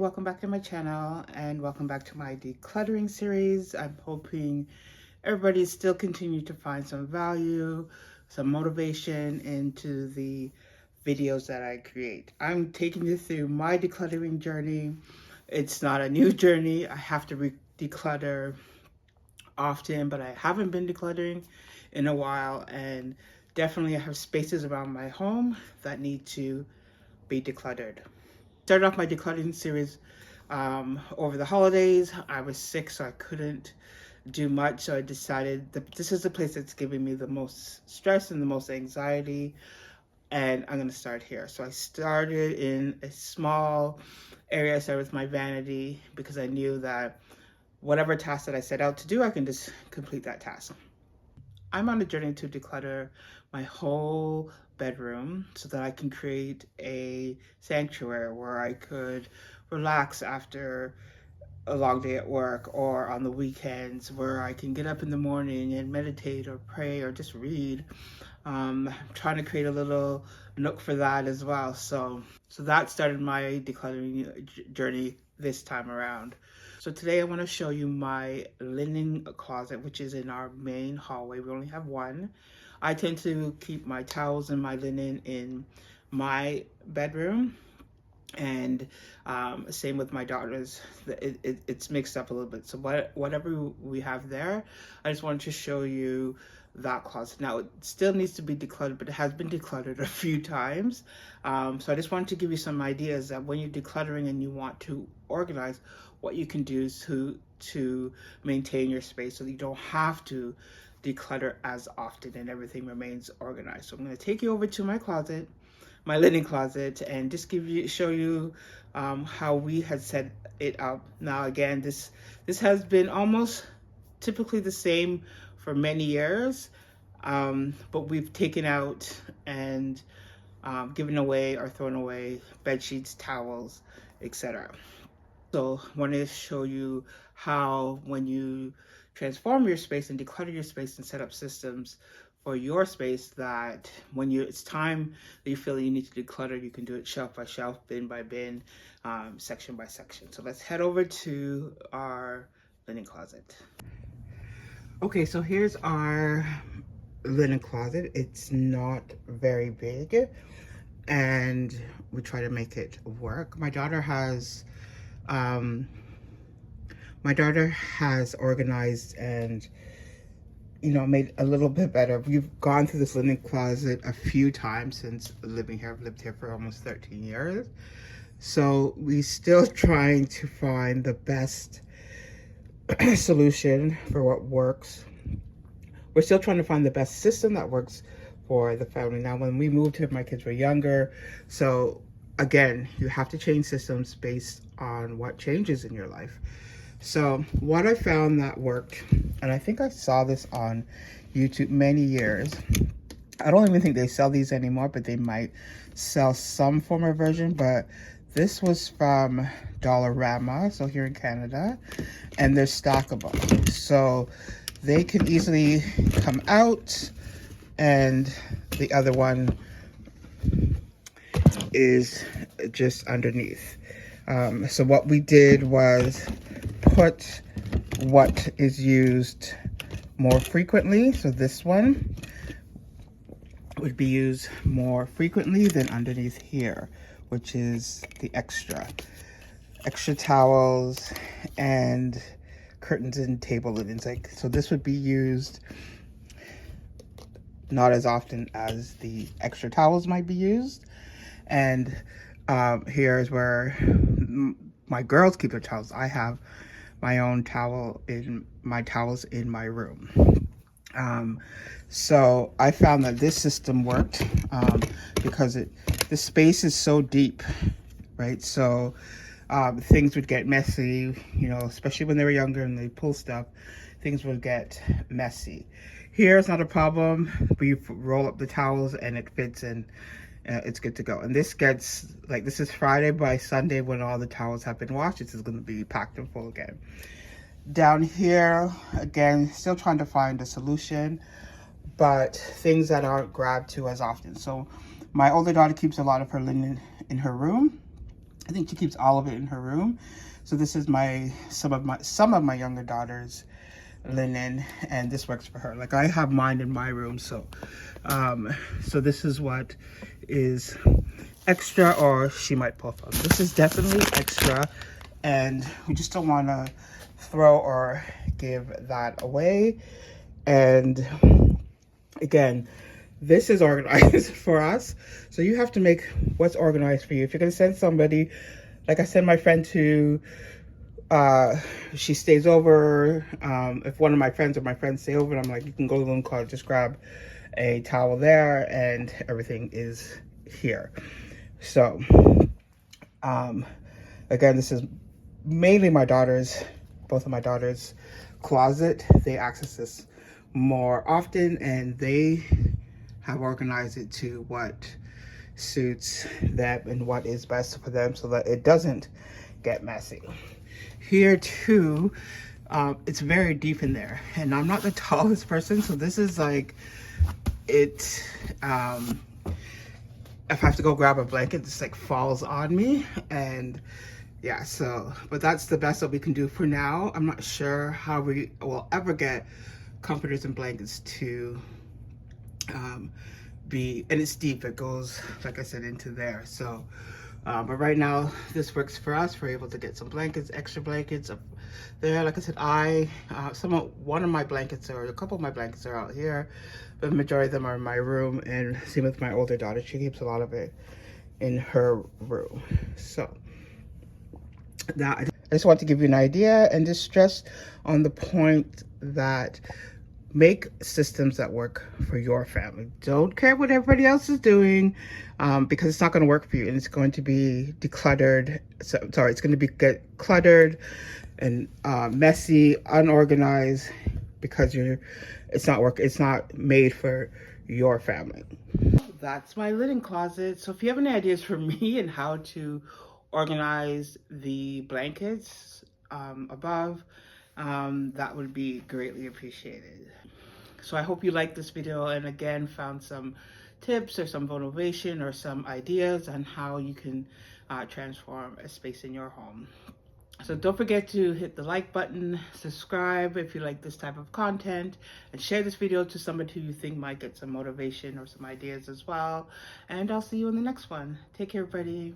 welcome back to my channel and welcome back to my decluttering series. I'm hoping everybody still continue to find some value, some motivation into the videos that I create. I'm taking you through my decluttering journey. It's not a new journey. I have to declutter often, but I haven't been decluttering in a while, and definitely I have spaces around my home that need to be decluttered. Started off my decluttering series over the holidays. I was sick, so I couldn't do much. So I decided that this is the place that's giving me the most stress and the most anxiety, and I'm going to start here. So I started in a small area. I started with my vanity because I knew that whatever task that I set out to do, I can just complete that task. I'm on a journey to declutter my whole bedroom so that I can create a sanctuary where I could relax after a long day at work, or on the weekends where I can get up in the morning and meditate or pray or just read. I'm trying to create a little nook for that as well. So that started my decluttering journey this time around. So today I want to show you my linen closet, which is in our main hallway. We only have one. I tend to keep my towels and my linen in my bedroom, and same with my daughters. It's mixed up a little bit. So whatever we have there, I just wanted to show you that closet. Now it still needs to be decluttered, but it has been decluttered a few times. So I just wanted to give you some ideas that when you're decluttering and you want to organize, what you can do to maintain your space so that you don't have to declutter as often and everything remains organized. So I'm going to take you over to my closet, my linen closet, and just show you how we had set it up. Now again, this has been almost typically the same for many years, but we've taken out and given away or thrown away bed sheets, towels, etc. So I want to show you how, when you transform your space and declutter your space and set up systems for your space, that when it's time that you feel that you need to declutter, you can do it shelf by shelf, bin by bin, section by section. So let's head over to our linen closet. Okay, so here's our linen closet. It's not very big, and we try to make it work. My daughter has organized and made a little bit better. We've gone through this linen closet a few times since living here. I've lived here for almost 13 years. So we're still trying to find the best solution for what works. We're still trying to find the best system that works for the family. Now, when we moved here, my kids were younger. So again, you have to change systems based on what changes in your life. So what I found that worked, and I think I saw this on YouTube many years. I don't even think they sell these anymore, but they might sell some form of version. But this was from Dollarama, so here in Canada, and they're stackable. So they can easily come out, and the other one is just underneath. So what we did was put what is used more frequently. So this one would be used more frequently than underneath here, which is the extra towels and curtains and table linens. So this would be used not as often as the extra towels might be used. And here's where my girls keep their towels. I have my own towels in my room. So I found that this system worked because the space is so deep, right? So things would get messy, especially when they were younger and they pull stuff, things would get messy. Here it's not a problem. We roll up the towels and it fits, and it's good to go. And this is Friday. By Sunday, when all the towels have been washed, this is going to be packed and full again. Down here, again, still trying to find a solution, but things that aren't grabbed to as often. So my older daughter keeps a lot of her linen in her room, I think she keeps all of it in her room. So this is some of my younger daughters' linen, and this works for her. Like I have mine in my room, so so this is what is extra, or she might pull from. This is definitely extra, and we just don't want to throw or give that away. And again, this is organized for us, so you have to make what's organized for you. If you're going to send somebody, like I send my friend to she stays over, if one of my friends or my friends stay over, I'm like, you can go to the room closet, just grab a towel there, and everything is here. So again, this is mainly both of my daughters' closet. They access this more often, and they have organized it to what suits them and what is best for them, so that it doesn't get messy. Here too, it's very deep in there, and I'm not the tallest person, so this is like it. If I have to go grab a blanket, this like falls on me, and yeah, so, but that's the best that we can do for now. I'm not sure how we will ever get comforters and blankets to be, and it's deep, it goes, like I said, into there. So but right now this works for us. We're able to get some blankets, extra blankets up there. Like I said, one of my blankets, or a couple of my blankets, are out here, but the majority of them are in my room. And same with my older daughter, she keeps a lot of it in her room. So that, I just want to give you an idea and just stress on the point that make systems that work for your family. Don't care what everybody else is doing, because it's not going to work for you, and it's going to be decluttered. Sorry, it's going to get cluttered and messy, unorganized, because it's not made for your family. That's my linen closet. So if you have any ideas for me and how to organize the blankets above, that would be greatly appreciated. So I hope you liked this video, and again found some tips or some motivation or some ideas on how you can transform a space in your home. So don't forget to hit the like button, subscribe if you like this type of content, and share this video to somebody who you think might get some motivation or some ideas as well. And I'll see you in the next one. Take care, everybody.